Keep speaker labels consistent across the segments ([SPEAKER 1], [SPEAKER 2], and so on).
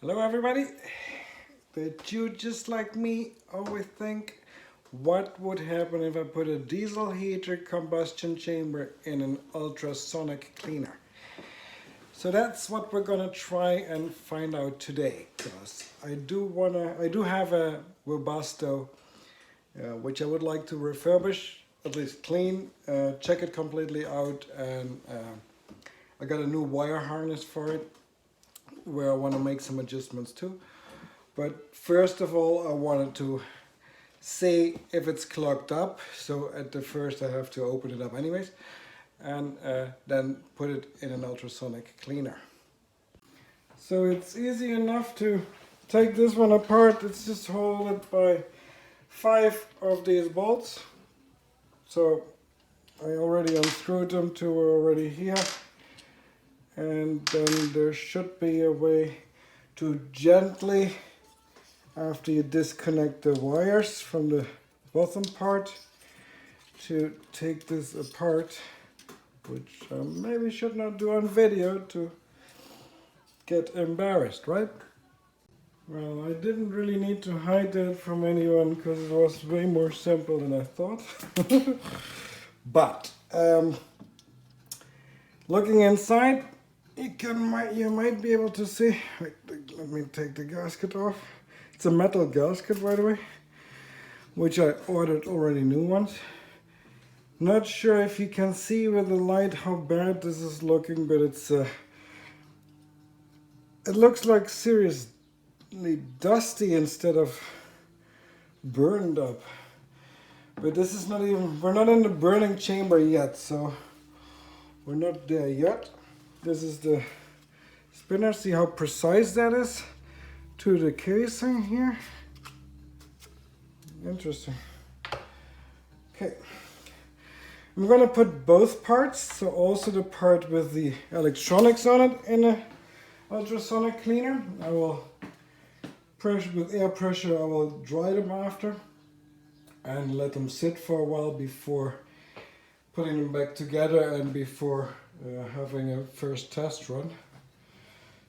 [SPEAKER 1] Hello everybody. Did you, just like me, always think what would happen if I put a diesel heater combustion chamber in an ultrasonic cleaner? So that's what we're gonna try and find out today, because I do have a Webasto which I would like to refurbish, at least clean, check it completely out, and I got a new wire harness for it where I want to make some adjustments too. But first of all, I wanted to see if it's clogged up. So at the first I have to open it up anyways, and then put it in an ultrasonic cleaner. So it's easy enough to take this one apart. It's just hold it by 5 of these bolts. So I already unscrewed them, 2 are already here. And then there should be a way to gently, after you disconnect the wires from the bottom part, to take this apart, which I maybe should not do on video to get embarrassed, right? Well, I didn't really need to hide that from anyone because it was way more simple than I thought. But looking inside, you might be able to see. Wait, let me take the gasket off. It's a metal gasket, by the way, which I ordered already new ones. Not sure if you can see with the light how bad this is looking, but it's it looks like seriously dusty instead of burned up. But this is not even, we're not in the burning chamber yet, so we're not there yet. This is the spinner. See how precise that is to the casing here? Interesting. Okay. I'm gonna put both parts, so also the part with the electronics on it in a ultrasonic cleaner. I will with air pressure, I will dry them after and let them sit for a while before putting them back together and before having a first test run.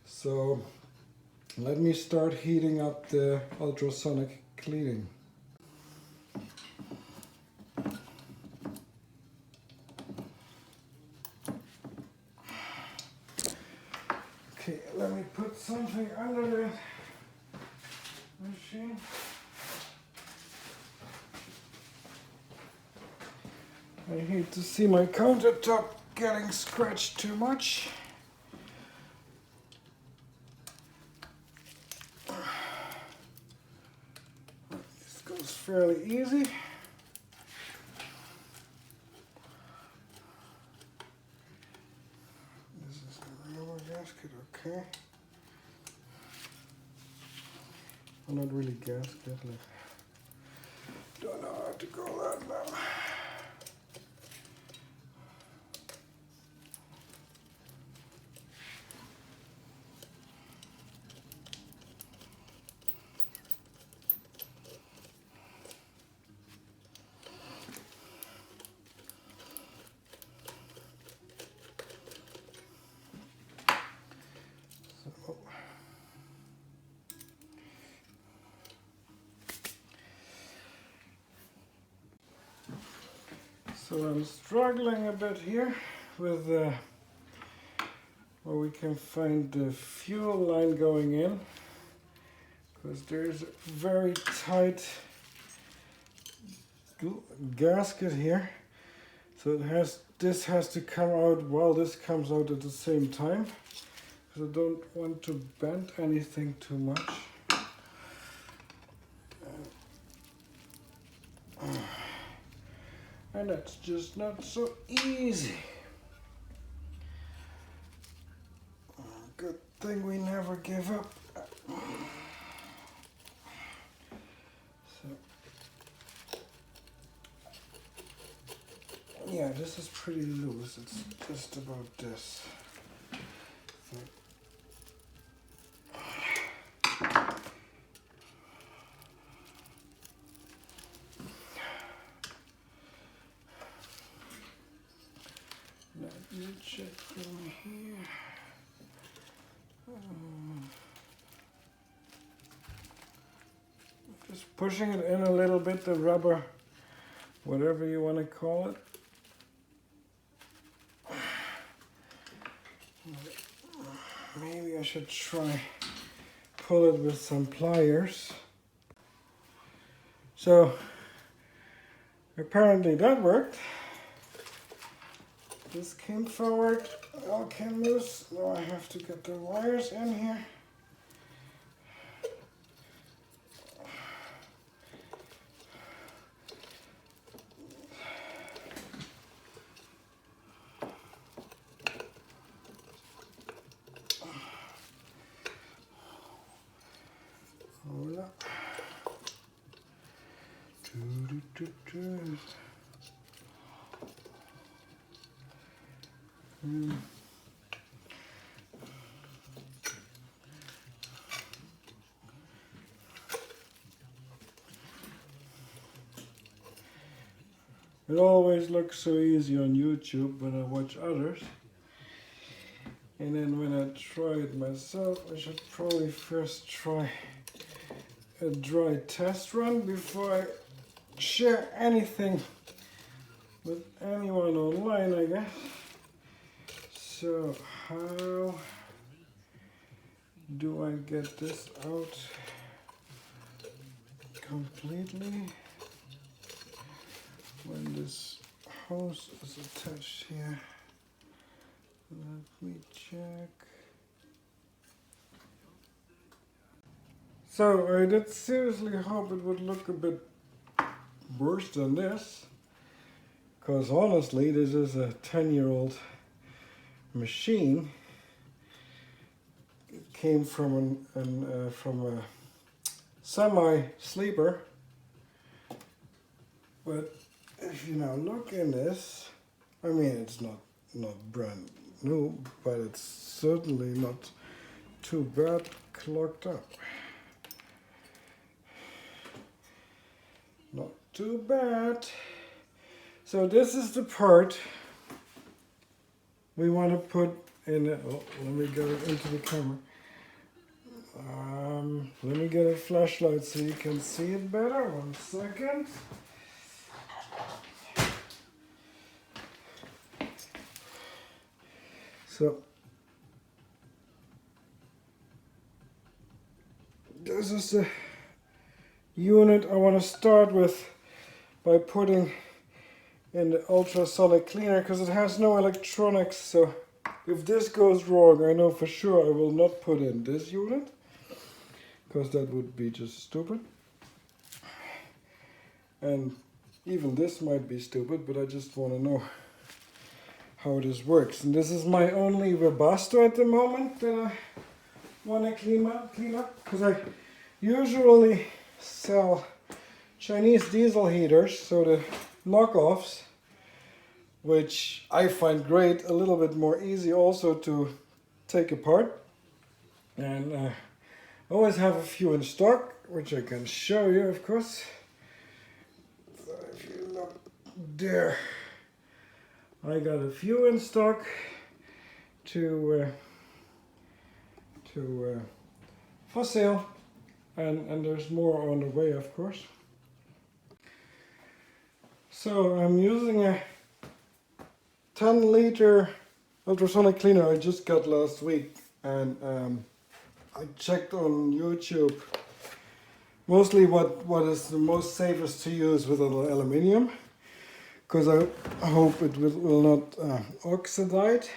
[SPEAKER 1] So let me start heating up the ultrasonic cleaning. Okay, let me put something under the machine. I hate to see my countertop getting scratched too much. This goes fairly easy. This is the rubber gasket, okay. Well, not really gasket, like, don't know how to call that now. So I'm struggling a bit here with where we can find the fuel line going in, because there's a very tight gasket here. So this has to come out while this comes out at the same time, because I don't want to bend anything too much. And that's just not so easy. Good thing we never give up. So, yeah, this is pretty loose. It's just about this. So, let me check from here. pushing it in a little bit, the rubber, whatever you want to call it. Maybe I should try pull it with some pliers. So apparently that worked. This came forward, it all came loose. Now I have to get the wires in here. Hola. It always looks so easy on YouTube when I watch others. And then when I try it myself, I should probably first try a dry test run before I share anything with anyone online, I guess. So how do I get this out completely when this hose is attached here? Let me check. So I did seriously hope it would look a bit worse than this, because honestly this is a 10-year-old machine. It came from a semi-sleeper, but if you now look in this, I mean it's not brand new, but it's certainly not too bad clogged up. Not too bad. So this is the part we want to put in it. Oh, let me get it into the camera. Let me get a flashlight so you can see it better. 1 second. So this is the unit I want to start with by putting in the ultrasonic cleaner, because it has no electronics. So if this goes wrong, I know for sure I will not put in this unit, because that would be just stupid. And even this might be stupid, but I just want to know how this works. And this is my only webasto at the moment that I want to clean up, because I usually sell Chinese diesel heaters, so the knockoffs, which I find great, a little bit more easy also to take apart. And I always have a few in stock, which I can show you, of course. So if you look there, I got a few in stock for sale, and there's more on the way, of course. So I'm using a 10-liter ultrasonic cleaner I just got last week, and I checked on YouTube mostly what is the most safest to use with aluminium, because I hope it will not oxidize,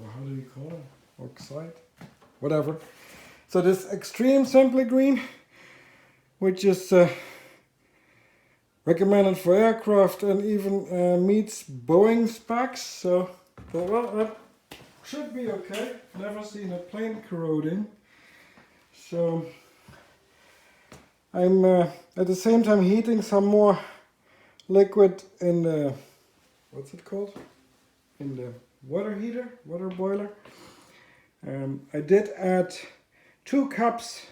[SPEAKER 1] or how do you call it? Oxide? Whatever. So this extreme simply green, which is recommended for aircraft and even meets Boeing specs. So, well, that should be okay. Never seen a plane corroding. So I'm at the same time heating some more liquid in the, what's it called? In the water heater, water boiler. I did add 2 cups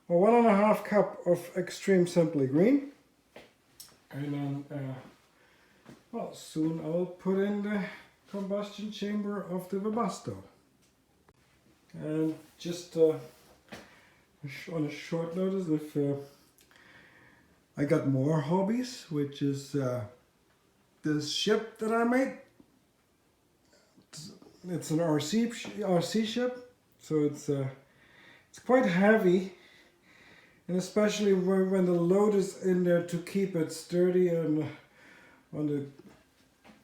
[SPEAKER 1] or 1.5 cup of extreme simply green. And then, well, soon I'll put in the combustion chamber of the Webasto. And just on a short notice if I got more hobbies, which is this ship that I made. It's an RC ship, so it's quite heavy, and especially when the load is in there to keep it sturdy and on the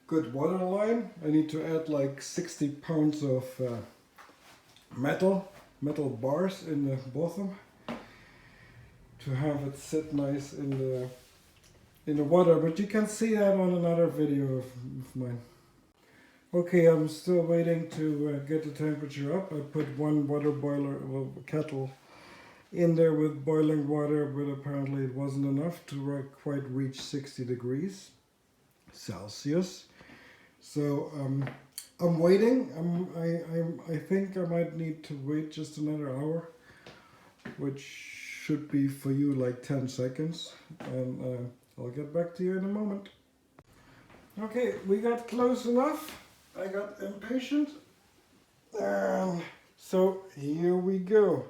[SPEAKER 1] good water line, I need to add like 60 pounds of metal bars in the bottom to have it sit nice in the water. But you can see that on another video of mine. Okay, I'm still waiting to get the temperature up. I put one water boiler, well, kettle in there with boiling water, but apparently it wasn't enough to quite reach 60 degrees Celsius. So I'm waiting. I think I might need to wait just another hour, which should be for you like 10 seconds, and I'll get back to you in a moment. Okay, we got close enough. I got impatient, so here we go.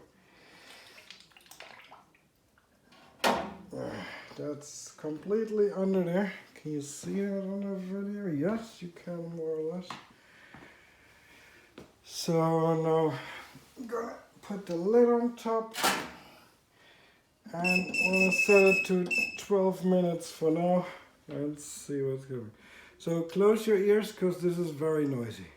[SPEAKER 1] That's completely under there. Can you see that on the video? Yes, you can, more or less. So now I'm gonna put the lid on top, and I'm gonna set it to 12 minutes for now. Let's see what's going on. So close your ears, because this is very noisy.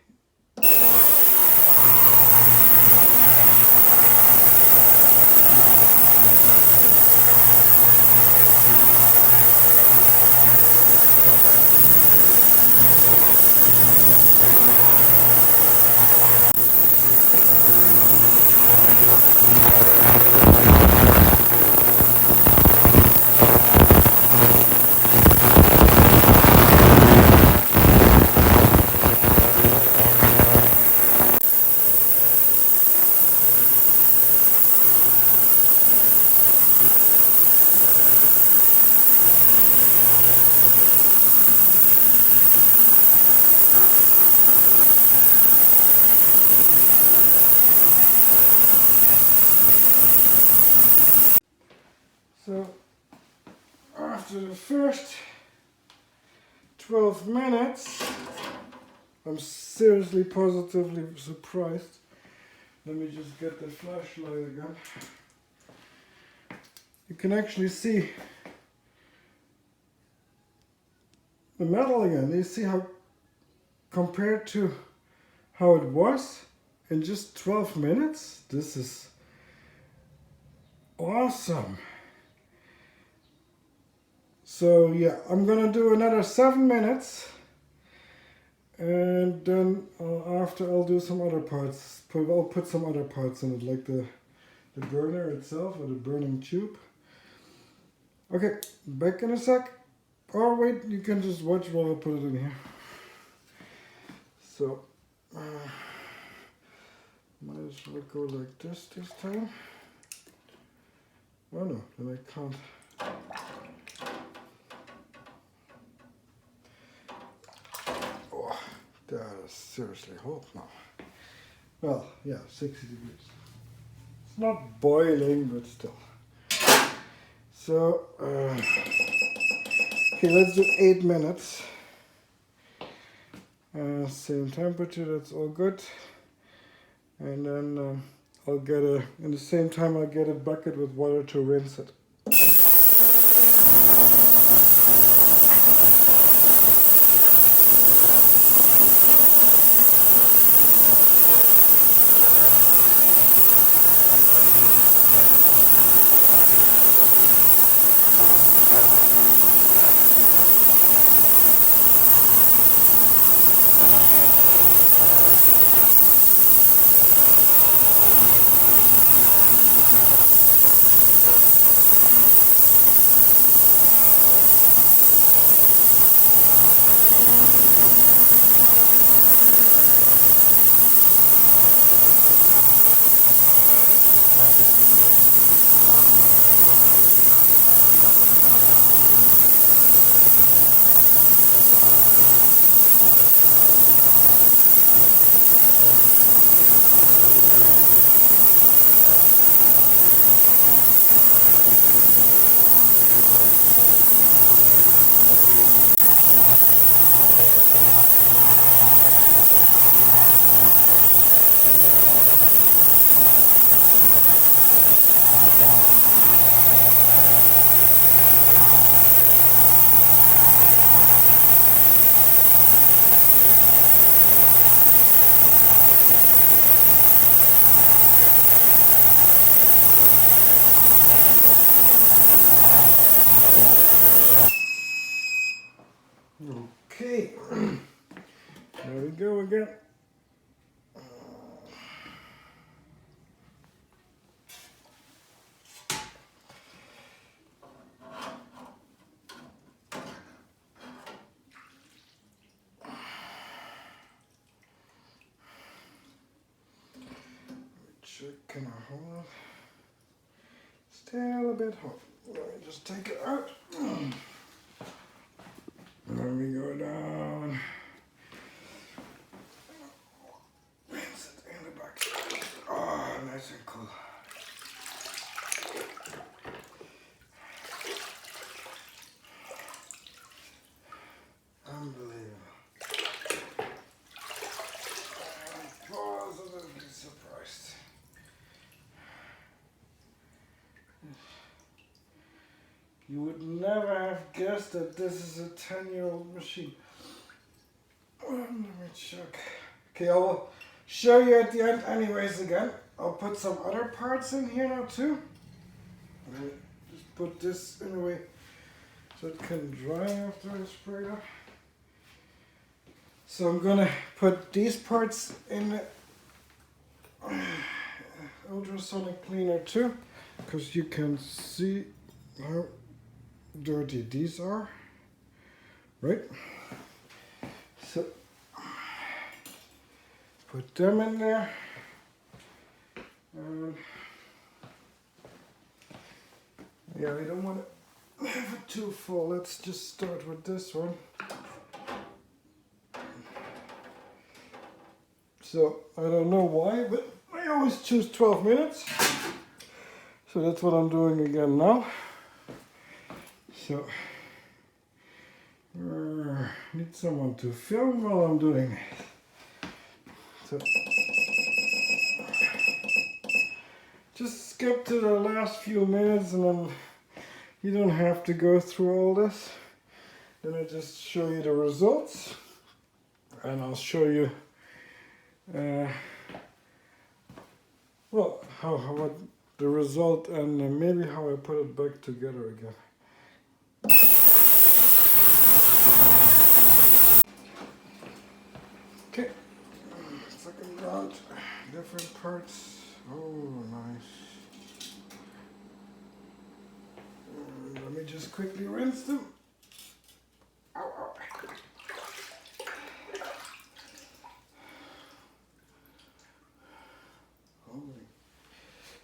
[SPEAKER 1] So after the first 12 minutes, I'm seriously positively surprised. Let me just get the flashlight again. You can actually see the metal again. You see how, compared to how it was in just 12 minutes, this is awesome. So yeah, I'm gonna do another 7 minutes, and then after I'll do some other parts. I'll put some other parts in it, like the burner itself, or the burning tube. Okay, back in a sec. Oh wait, you can just watch while I put it in here. So might as well go like this time. Oh no, then I can't. That is seriously hot now. Well, yeah, 60 degrees. It's not boiling, but still. So, okay, let's do 8 minutes. Same temperature, that's all good. And then I'll get in the same time I'll get a bucket with water to rinse it. sure it can hold it. Still a bit hot. Let me just take it out. Let me go down. Rinse it in the back. Oh, nice and cool. Unbelievable. I'm positively surprised. You would never have guessed that this is a 10-year-old machine. Let me check. Okay, I'll show you at the end anyways again. I'll put some other parts in here now too. Just put this in a way so it can dry after I spray it. So I'm gonna put these parts in the ultrasonic cleaner too, because you can see how dirty these are, right? So put them in there, and yeah, we don't want to have it too full. Let's just start with this one. So I don't know why, but I always choose 12 minutes. So that's what I'm doing again now. So need someone to film while I'm doing it. So just skip to the last few minutes, and then you don't have to go through all this. Then I just show you the results, and I'll show you well, what the result, and maybe how I put it back together again. Okay, second round, different parts. Oh, nice. Let me just quickly rinse them. Ow, ow.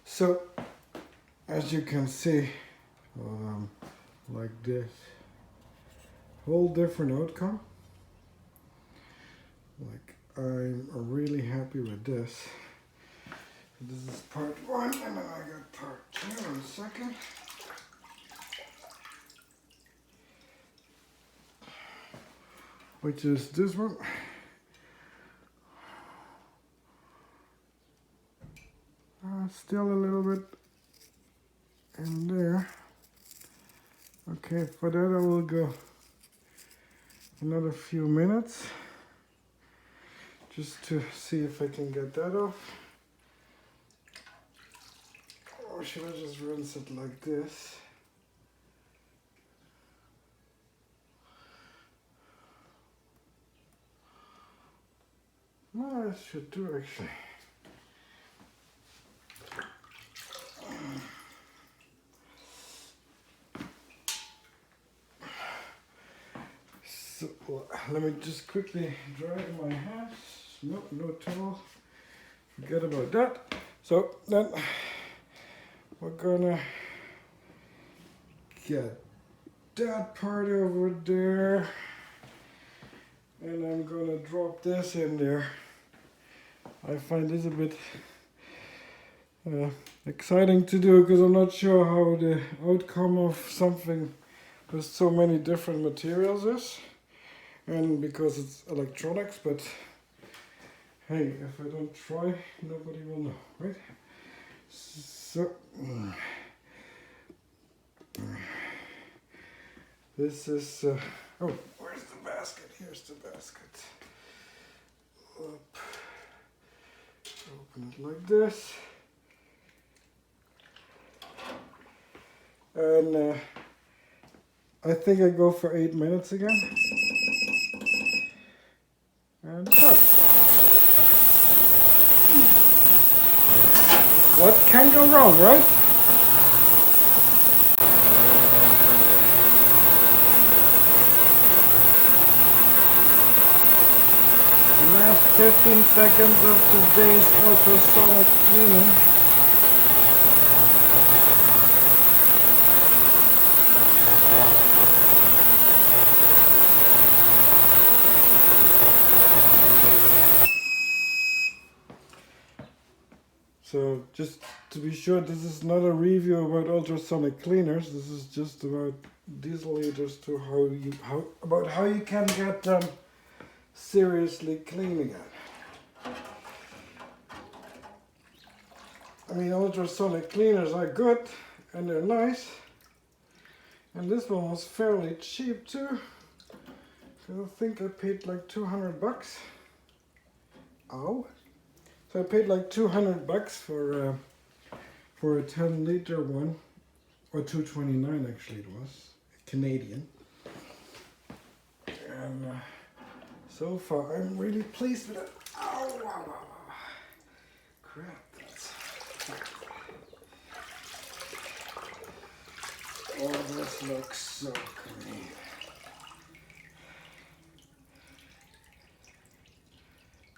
[SPEAKER 1] So, as you can see, like this, whole different outcome. Like, I'm really happy with this. This is part one, and then I got part two in a second. Which is this one. Still a little bit in there. Okay, for that I will go another few minutes just to see if I can get that off. Or should I just rinse it like this? No, I should do actually. So, let me just quickly dry my hands. No towel. Forget about that. So then we're gonna get that part over there, and I'm gonna drop this in there. I find this a bit exciting to do because I'm not sure how the outcome of something with so many different materials is, and because it's electronics, but hey, if I don't try, nobody will know, right? So this is oh, where's the basket? Here's the basket. Up. Open it like this, and I think I go for 8 minutes again, and start. What can go wrong, right? Last 15 seconds of today's ultrasonic cleaner. So just to be sure, this is not a review about ultrasonic cleaners. This is just about diesel heaters to how you can get them seriously clean again. I mean, ultrasonic cleaners are good and they're nice, and this one was fairly cheap too. I think I paid like 200 bucks. Ow! So I paid like 200 bucks for a 10-liter one, or 229 actually it was, Canadian. And so far I'm really pleased with it. Ow, wow, wow, wow. Crap, that's... Oh, this looks so clean.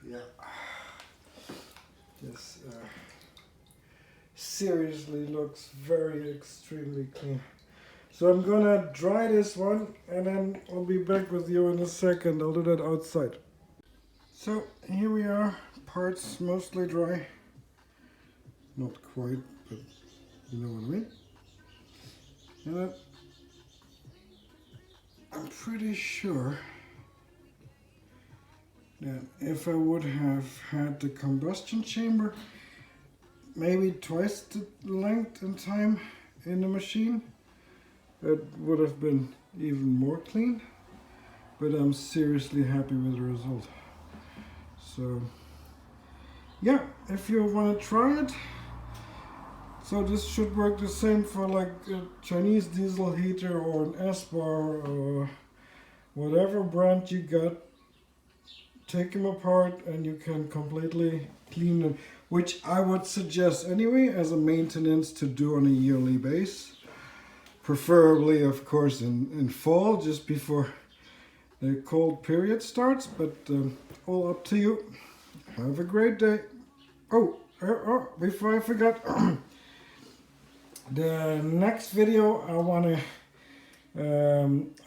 [SPEAKER 1] Yeah. This seriously looks very extremely clean. So I'm gonna dry this one and then I'll be back with you in a second. I'll do that outside. So here we are, parts mostly dry. Not quite, but you know what I mean. And then I'm pretty sure that if I would have had the combustion chamber maybe twice the length and time in the machine, it would have been even more clean. But I'm seriously happy with the result. So yeah, if you want to try it, so this should work the same for like a Chinese diesel heater or an S-bar or whatever brand you got. Take them apart and you can completely clean them, which I would suggest anyway as a maintenance to do on a yearly basis. Preferably, of course, in fall, just before the cold period starts, but all up to you. Have a great day. Oh, before I forgot, the next video I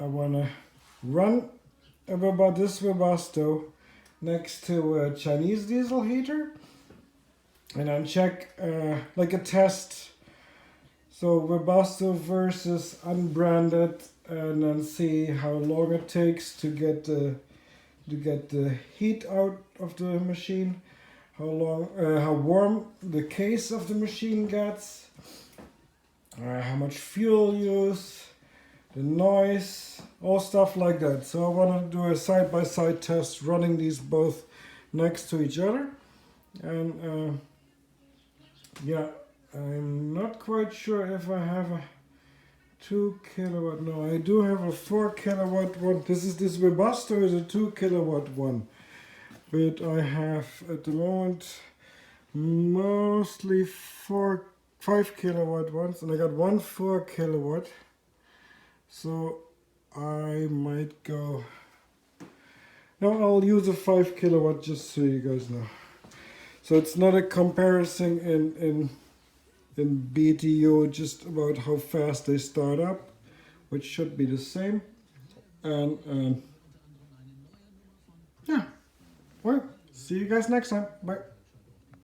[SPEAKER 1] wanna run about this Webasto next to a Chinese diesel heater and then check like a test, so Webasto versus unbranded, and then see how long it takes to get the heat out of the machine, how warm the case of the machine gets, how much fuel use, the noise, all stuff like that. So I want to do a side-by-side test running these both next to each other. And yeah, I'm not quite sure if I have a 2 kilowatt. No, I do have a 4 kilowatt one. This Webasto is a 2 kilowatt one. But I have at the moment mostly 5 kilowatt ones, and I got one 4 kilowatt. So I might go... No, I'll use a 5 kilowatt just so you guys know. So it's not a comparison in BTU, just about how fast they start up, which should be the same. And yeah, well, see you guys next time. Bye.